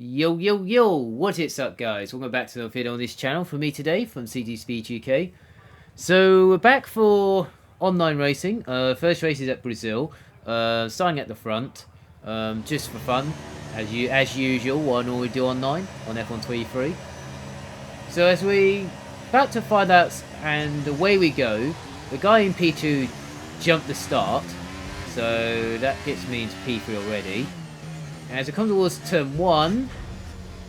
Yo, yo, yo, what is up, guys? Welcome back to the video on this channel from me today, from CcSpeedUk. So, we're back for online racing. First race is at Brazil. Starting at the front, just for fun, as usual, what I normally do online, on F123. So, as we about to find out, and away we go, the guy in P2 jumped the start, so that gets me into P3 already. As it comes towards turn 1,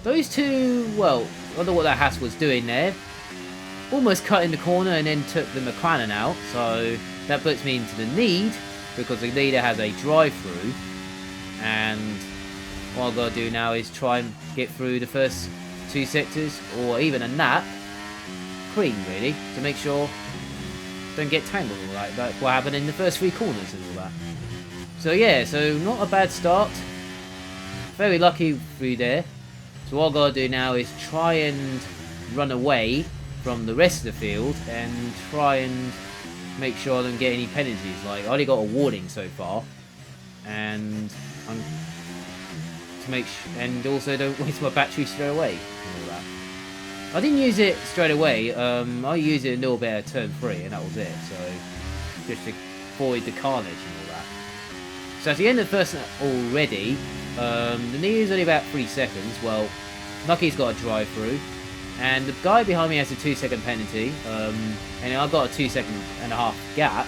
those two, well, I don't know what that Haas was doing there. Almost cut in the corner and then took the McLaren out. So that puts me into the lead, because the leader has a drive-through. And what I've got to do now is try and get through the first two sectors, or even a nap. Clean, really, to make sure don't get tangled and all that. That's what happened in the first 3 corners and all that. So yeah, so not a bad start. Very lucky through there. So what I've got to do now is try and run away from the rest of the field and try and make sure I don't get any penalties. Like, I only got a warning so far, and and also don't waste my battery straight away and all that. I didn't use it straight away. I used it a little bit at turn 3, and that was it. So just to avoid the carnage and all that. So at the end of the first lap already. The lead is only about 3 seconds. Well, Lucky's got a drive through, and the guy behind me has a 2-second penalty, and I've got a 2.5-second gap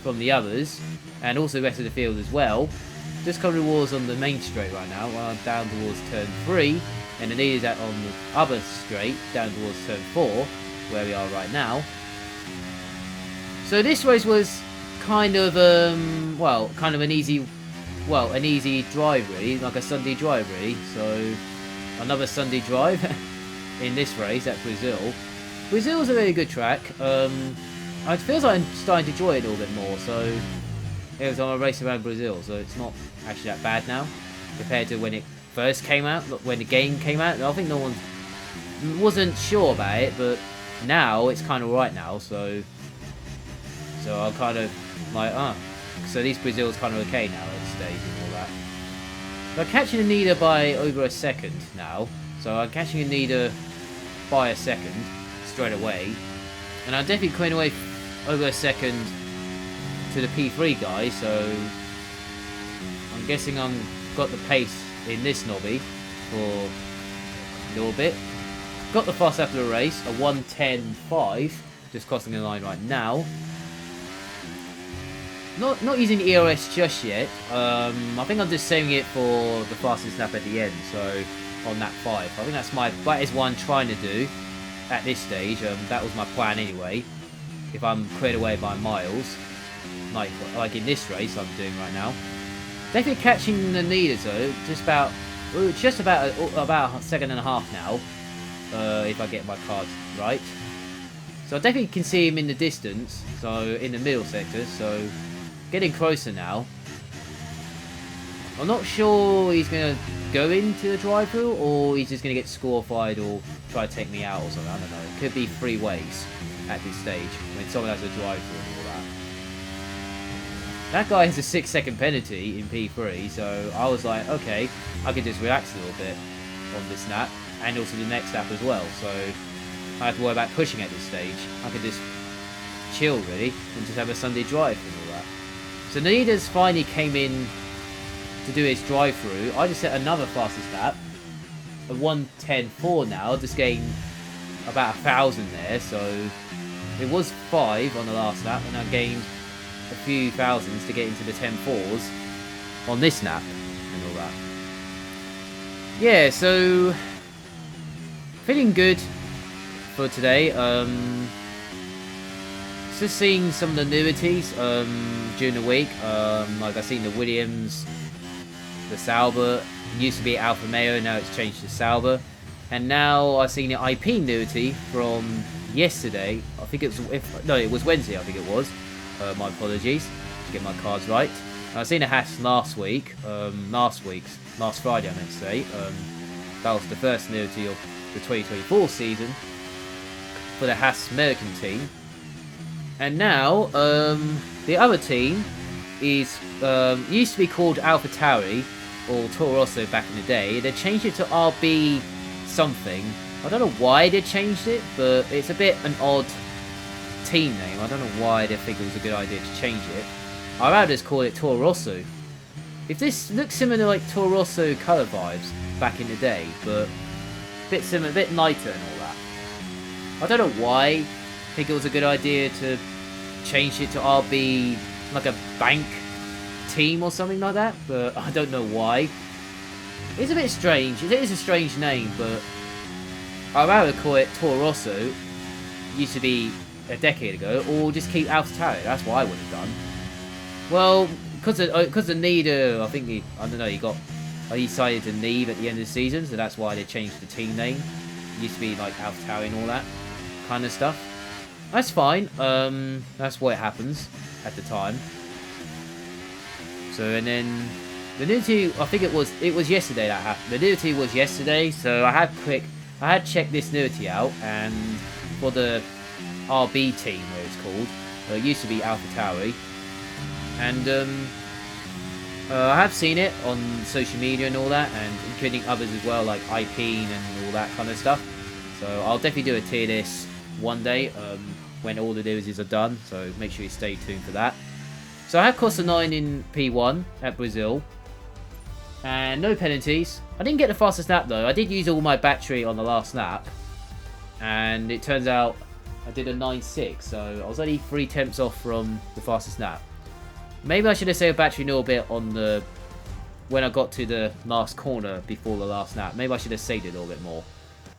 from the others, and also the rest of the field as well. Just coming towards on the main straight right now, while I'm down towards turn 3, and the lead is on the other straight, down towards turn 4, where we are right now. So this race was kind of, well, kind of an easy drive really, like a Sunday drive really. So another Sunday drive in this race at Brazil. Brazil's a very good track. It feels like I'm starting to enjoy it a little bit more. So it was on a race around Brazil, so it's not actually that bad now compared to when it first came out, when the game came out. I think no one wasn't sure about it, but now it's kind of right now. So I'm kind of like, so these Brazil's kind of okay now at this stage and all that. But I'm catching a leader by over a second now. So I'm catching a leader by a second straight away. And I'm definitely clearing away over a second to the P3 guy. So I'm guessing I've got the pace in this nobby for a little bit. Got the fast after the race, a 1:10.5, just crossing the line right now. Not using the ERS just yet. I think I'm just saving it for the fastest lap at the end. So on lap 5, I think that is what I'm trying to do at this stage. That was my plan anyway. If I'm cleared away by miles, like in this race I'm doing right now. Definitely catching the leaders though. Just about a second and a half now. If I get my cards right. So I definitely can see him in the distance. So in the middle sector. So getting closer now. I'm not sure he's going to go into the drive-through, or he's just going to get score-fied or try to take me out or something. I don't know. It could be 3 ways at this stage when someone has a drive-through and all that. That guy has a 6-second penalty in P3, so I was like, okay, I could just relax a little bit on this lap, and also the next lap as well. So I have to worry about pushing at this stage. I could just chill really and just have a Sunday drive and all that. So the leaders finally came in to do his drive-through. I just set another fastest lap, a 1:10.4 now, just gained about 1,000 there. So it was 5 on the last lap, and I gained a few thousands to get into the 10.4s on this lap and all that. Yeah, so feeling good for today. Just seeing some of the nouveauties during the week. Like I've seen the Williams, the Sauber. Used to be Alfa Romeo, now it's changed to Sauber. And now I've seen the IP nouveauty from yesterday. I think it was Wednesday. I think it was. My apologies to get my cards right. I've seen a Haas last week. Last Friday I meant to say. That was the first nouveauty of the 2024 season for the Haas American team. And now, the other team is used to be called AlphaTauri, or Toro Rosso back in the day. They changed it to RB something. I don't know why they changed it, but it's a bit an odd team name. I don't know why they think it was a good idea to change it. I'd rather just call it Toro Rosso. If this looks similar to like Toro Rosso colour vibes back in the day, but a bit similar, a bit lighter and all that. I don't know why I think it was a good idea to change it to RB, like a bank team or something like that, but I don't know why. It's a bit strange. It is a strange name, but I'd rather call it Toro Rosso, used to be a decade ago, or just keep AlphaTauri. That's what I would have done. Well, because of Nida, I think I don't know, he decided to leave at the end of the season, so that's why they changed the team name. It used to be like AlphaTauri and all that kind of stuff. That's fine. That's what happens at the time. So, and then the nudity, I think it was yesterday that happened. The nudity was yesterday, so I had checked this nudity out, and for the RB team, where it's called, it used to be AlphaTauri, and I have seen it on social media and all that, and including others as well, like Ipeen and all that kind of stuff. So I'll definitely do a tier list one day when all the nudity are done. So make sure you stay tuned for that. So I had Costa 9 in P1 at Brazil, and no penalties. I didn't get the fastest lap though. I did use all my battery on the last lap, and it turns out I did a 9.6, so I was only 3/10 off from the fastest lap. Maybe I should have saved battery a little bit on when I got to the last corner before the last lap. Maybe I should have saved it a little bit more,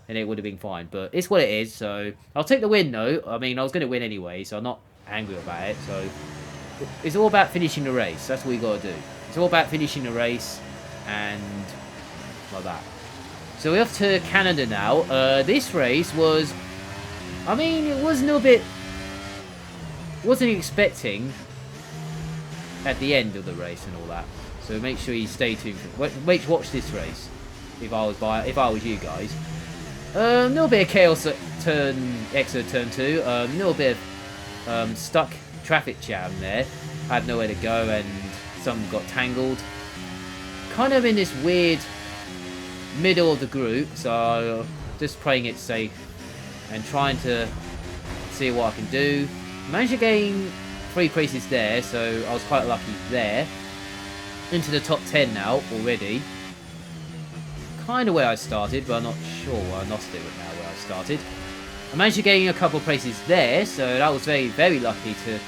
and it would have been fine. But it's what it is, so I'll take the win though. I mean, I was going to win anyway, so I'm not angry about it. So it's all about finishing the race. That's what you got to do. It's all about finishing the race, and like that. So we're off to Canada now. This race was, I mean, it was a little bit, wasn't expecting at the end of the race and all that. So make sure you stay tuned. Watch this race. If I was you guys. A little bit of chaos at exit turn 2. A little bit of stuck traffic jam there. I had nowhere to go, and some got tangled. Kind of in this weird middle of the group, so just playing it safe and trying to see what I can do. Managed to gain 3 places there, so I was quite lucky there. Into the top 10 now already. Kind of where I started, but I'm not sure where I lost it now where I started. I managed to gain a couple of places there, so that was very, very lucky to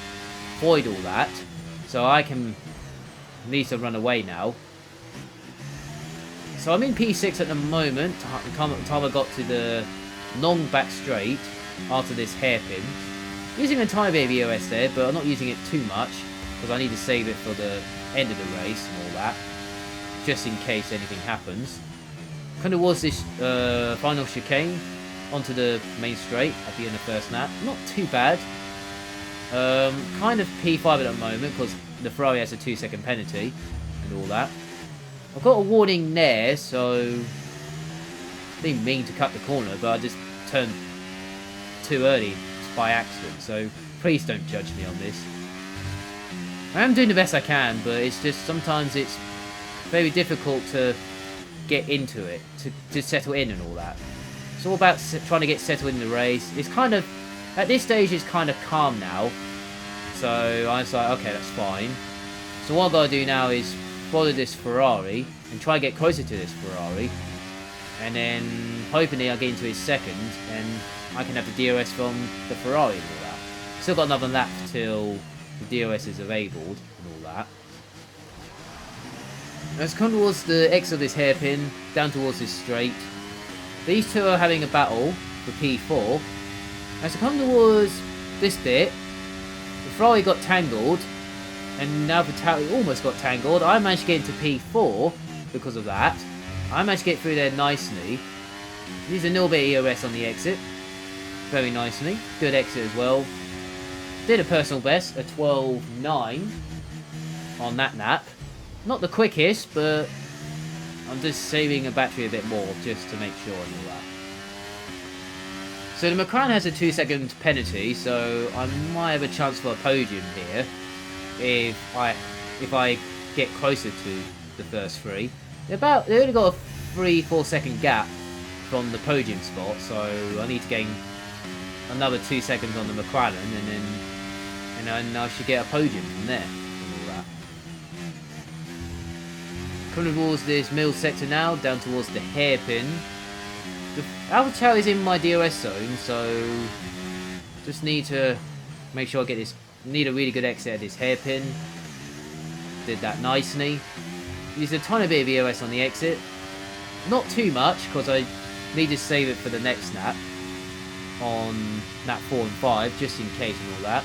avoid all that. So I can at least run away now. So I'm in P6 at the moment. By the time I got to the long back straight after this hairpin. Using a tiny bit of EOS there, but I'm not using it too much because I need to save it for the end of the race and all that, just in case anything happens. Kind of was this final chicane onto the main straight at the end of the first lap. Not too bad. Kind of P5 at the moment because the Ferrari has a 2-second penalty and all that. I've got a warning there, so I didn't mean to cut the corner, but I just turned too early by accident, so please don't judge me on this. I am doing the best I can, but it's just sometimes it's very difficult to get into it, to settle in and all that. It's all about trying to get settled in the race. It's kind of, at this stage it's kind of calm now, so I was like, okay, that's fine. So what I've got to do now is follow this Ferrari and try and get closer to this Ferrari, and then hopefully I'll get into his second and I can have the DRS from the Ferrari and all that. Still got another lap till the DRS is enabled and all that. As I come towards the exit of this hairpin, down towards this straight, these two are having a battle for P4. As I come towards this bit, the Ferrari got tangled, and now the almost got tangled. I managed to get into P4 because of that. I managed to get through there nicely. Use a little bit of EOS on the exit. Very nicely. Good exit as well. Did a personal best, a 12.9 on that lap. Not the quickest, but I'm just saving a battery a bit more just to make sure and all that. So the McLaren has a 2-second penalty, so I might have a chance for a podium here if I get closer to the first 3. They only got a 3-4 second gap from the podium spot, so I need to gain another 2 seconds on the McLaren, and then I should get a podium from there and all that. Coming towards this middle sector now, down towards the hairpin. The AlphaTauri is in my DRS zone, so just need to make sure I get this. Need a really good exit at this hairpin. Did that nicely. Used a tiny bit of EOS on the exit. Not too much, because I need to save it for the next lap. On lap 4 and 5, just in case and all that.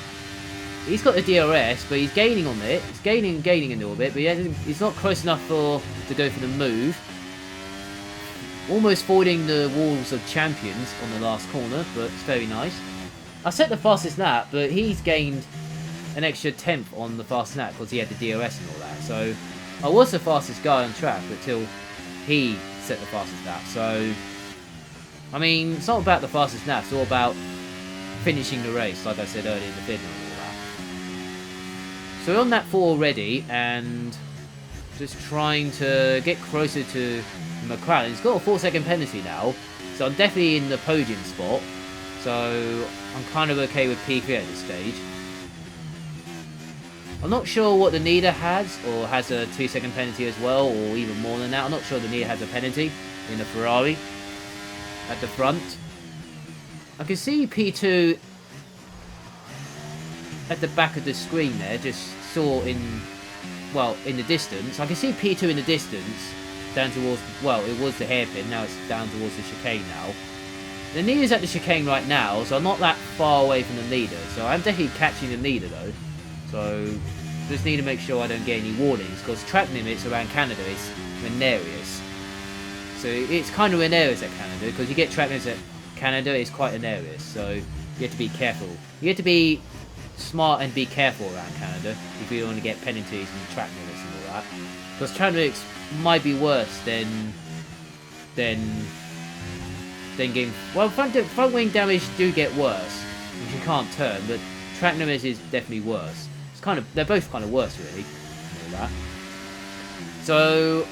He's got the DRS, but he's gaining on it. He's gaining a little bit, but he's not close enough to go for the move. Almost avoiding the walls of champions on the last corner, but it's very nice. I set the fastest lap, but he's gained an extra 10th on the fastest lap because he had the DRS and all that. So I was the fastest guy on track until he set the fastest lap. So, I mean, it's not about the fastest lap, it's all about finishing the race, like I said earlier in the video and all that. So we're on lap 4 already, and just trying to get closer to McLaren. He's got a 4-second penalty now, so I'm definitely in the podium spot. So I'm kind of okay with P3 at this stage. I'm not sure what the Nida has, or has a 2-second penalty as well, or even more than that. I'm not sure the Nida has a penalty in the Ferrari at the front. I can see P2 at the back of the screen there, just saw in the distance. I can see P2 in the distance, down towards, well, it was the hairpin, now it's down towards the chicane now. The Nida's at the chicane right now, so I'm not that far away from the Nida. So I'm definitely catching the Nida though. So just need to make sure I don't get any warnings, because track limits around Canada is Renarius. So it's kind of Renarius at Canada, because you get track limits at Canada, it's quite Renarius. So you have to be careful. You have to be smart and be careful around Canada if you don't want to get penalties and track limits and all that. Because track limits might be worse than getting, well, front wing damage do get worse if you can't turn, but track limits is definitely worse. It's kind of, they're both kind of worse really, and all that. So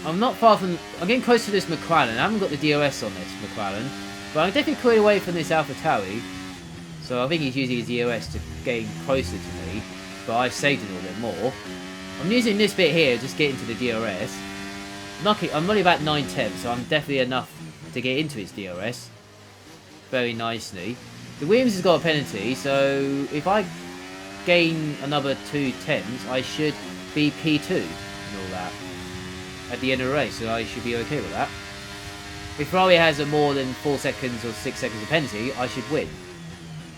I'm not far from, I'm getting close to this McLaren. I haven't got the DRS on this McLaren, but I'm definitely cleared away from this AlphaTauri. So I think he's using his DRS to gain closer to me, but I saved it a little bit more. I'm using this bit here, just getting to the DRS. I'm only about 9/10, so I'm definitely enough to get into his DRS very nicely. The Williams has got a penalty, so if I gain another 2/10s, I should be P2 and all that at the end of the race, so I should be okay with that. If Ferrari has a more than 4 seconds or 6 seconds of penalty, I should win.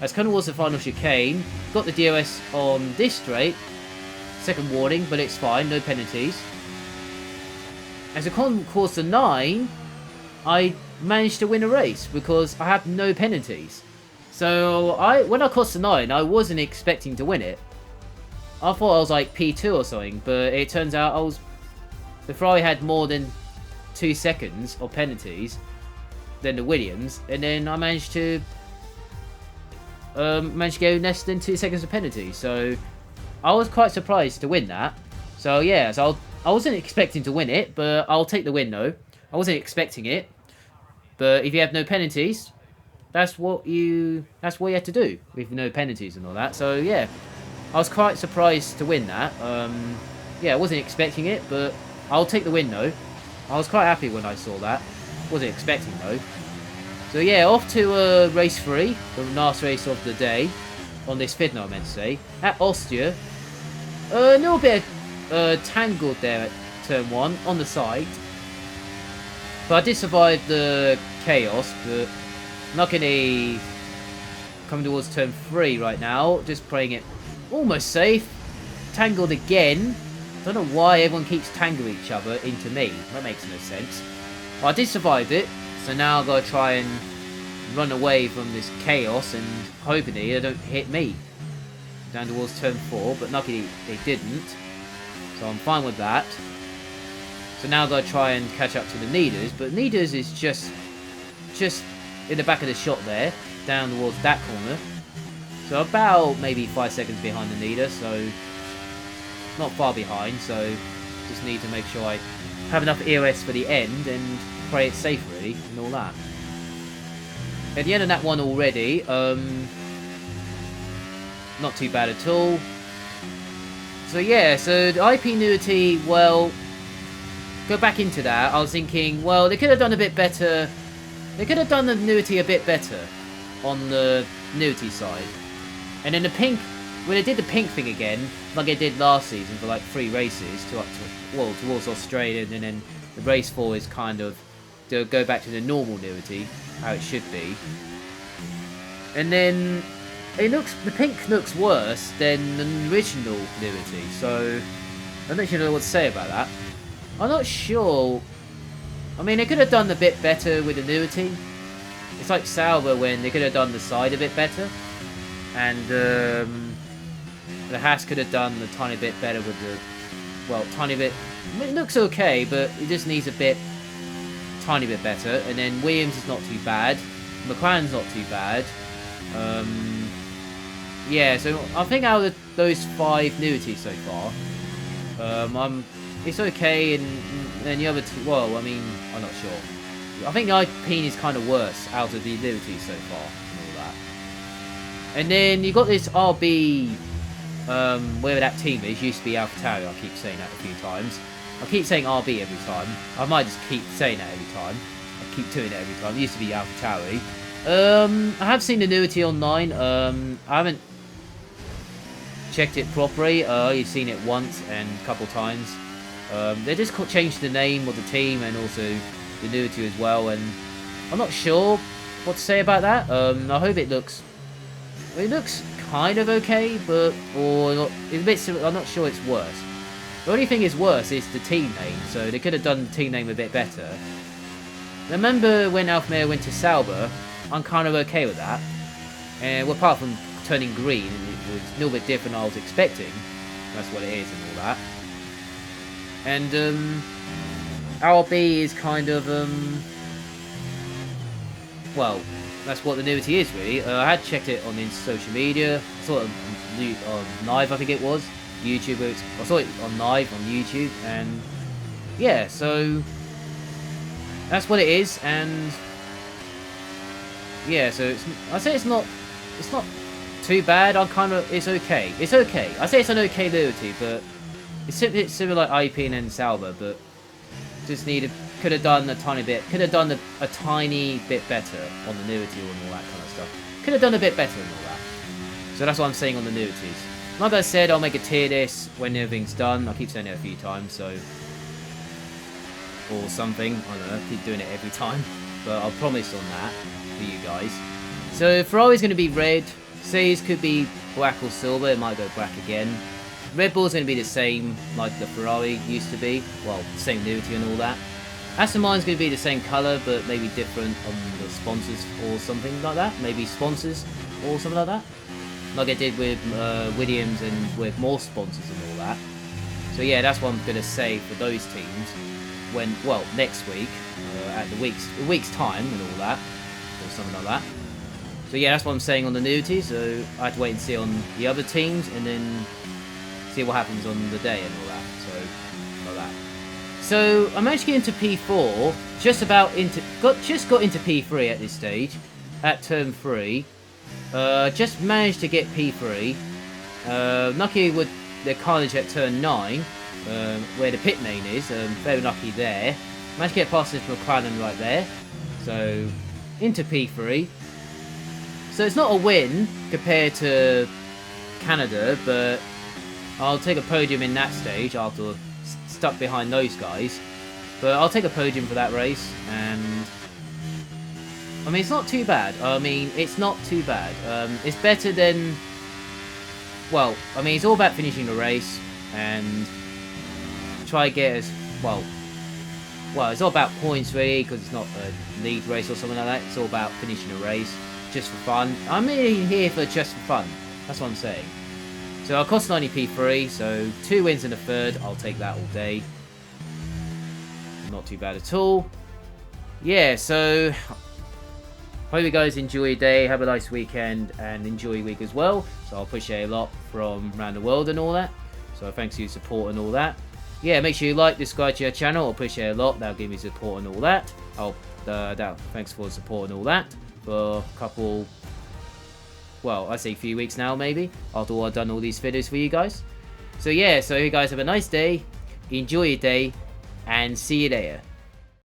As coming towards the final chicane, got the DRS on this straight, second warning, but it's fine, no penalties. As I come towards the 9, I managed to win a race because I have no penalties. So when I crossed the 9, I wasn't expecting to win it. I thought I was like P2 or something, but it turns out the Ferrari had more than 2 seconds of penalties than the Williams, and then I managed to go less than 2 seconds of penalty. So I was quite surprised to win that. So yeah, so I wasn't expecting to win it, but I'll take the win though. I wasn't expecting it, but if you have no penalties, that's what you have to do with no penalties and all that. So yeah, I was quite surprised to win that. Yeah, I wasn't expecting it, but I'll take the win though. I was quite happy when I saw that. Wasn't expecting though. So yeah, off to race 3, the last race of the day, on this Fidna I meant to say, at Austria. A little bit tangled there at turn 1 on the side. But I did survive the chaos, but luckily coming towards turn 3 right now, just playing it almost safe. Tangled again. Don't know why everyone keeps tangling each other into me. That makes no sense. But I did survive it, so now I've got to try and run away from this chaos and hopefully they don't hit me. Down towards turn 4, but luckily they didn't. So I'm fine with that. So now I've got to try and catch up to the Nidas, but Nidas is just in the back of the shot there, down towards that corner. So about maybe 5 seconds behind the Nida, so not far behind, so just need to make sure I have enough EOS for the end and play it safe, really, and all that. At the end of that one already, not too bad at all. So yeah, so the IP annuity, well, go back into that. I was thinking, well, they could have done a bit better. They could have done the annuity a bit better on the annuity side. And then the pink, when they did the pink thing again, like they did last season for like 3 races towards Australia, and then the race 4 is kind of to go back to the normal annuity, how it should be. And then the pink looks worse than the original annuity, so I don't know what to say about that. I'm not sure. I mean, they could have done a bit better with the annuity. It's like Sauber when they could have done the side a bit better, and the Haas could have done a tiny bit better with the, well, tiny bit. It looks okay, but it just needs a tiny bit better. And then Williams is not too bad. McLaren's not too bad. Yeah, so I think out of those 5 annuities so far, it's okay, and the other 2, well, I mean, I'm not sure. I think the Alpine is kind of worse out of the annuities so far, and all that. And then you got this RB, wherever that team is, used to be AlphaTauri. I keep saying that a few times. I keep saying RB every time. I might just keep saying that every time. I keep doing it every time. It used to be AlphaTauri. I have seen the annuity online. I haven't checked it properly. I've seen it once and a couple times. They just changed the name of the team and also the annuity as well, and I'm not sure what to say about that. I hope it looks kind of okay, but it's a bit similar. I'm not sure it's worse. The only thing is worse is the team name, so they could have done the team name a bit better. Remember when Alfa Romeo went to Sauber? I'm kind of okay with that. And well, apart from turning green, it was a little bit different than I was expecting. That's what it is and all that. And RB is kind of well, that's what the annuity is really. I had checked it on social media. I saw it on Live, I think it was YouTube. I saw it on Live on YouTube, and yeah, so that's what it is. And yeah, so I say it's not too bad. It's okay. It's okay. I say it's an okay annuity, but it's similar like IP and Sauber, but just could have done a tiny bit better on the annuity and all that kind of stuff. Could have done a bit better and all that. So that's what I'm saying on the annuities. Like I said, I'll make a tier list when everything's done. I keep saying it a few times, so or something. I don't know. I keep doing it every time, but I'll promise on that for you guys. So Ferrari's going to be red. Mercedes could be black or silver. It might go black again. Red Bull's going to be the same like the Ferrari used to be. Well, same annuity and all that. Aston Martin's going to be the same colour, but maybe different on the sponsors or something like that. Maybe sponsors or something like that. Like I did with Williams and with more sponsors and all that. So yeah, that's what I'm going to say for those teams when, well, next week, at the week's time and all that, or something like that. So yeah, that's what I'm saying on the annuity. So I have to wait and see on the other teams, and then see what happens on the day and all that. So like that. So I managed to get into P4, just got into P3 at this stage, at turn 3. Just managed to get P3. Lucky with the carnage at turn 9, where the pit lane is. Very lucky there. Managed to get past this McLaren right there. So into P3. So it's not a win compared to Canada, but I'll take a podium in that stage after stuck behind those guys. But I'll take a podium for that race, and I mean, it's not too bad. It's better than, well, I mean, it's all about finishing the race and try to get well, it's all about points really, because it's not a league race or something like that. It's all about finishing the race just for fun. I'm really here for just for fun. That's what I'm saying. So I'll cost 90 P3, so 2 wins and a third. I'll take that all day. Not too bad at all. Yeah, so hope you guys enjoy your day, have a nice weekend, and enjoy your week as well. So I'll appreciate a lot from around the world and all that. So thanks for your support and all that. yeah, make sure you like, subscribe to your channel. I'll appreciate it a lot. That'll give me support and all that. Thanks for the support and all that. For a couple, well, I say a few weeks now, maybe, after I've done all these videos for you guys. So yeah, so you guys have a nice day. Enjoy your day. And see you later.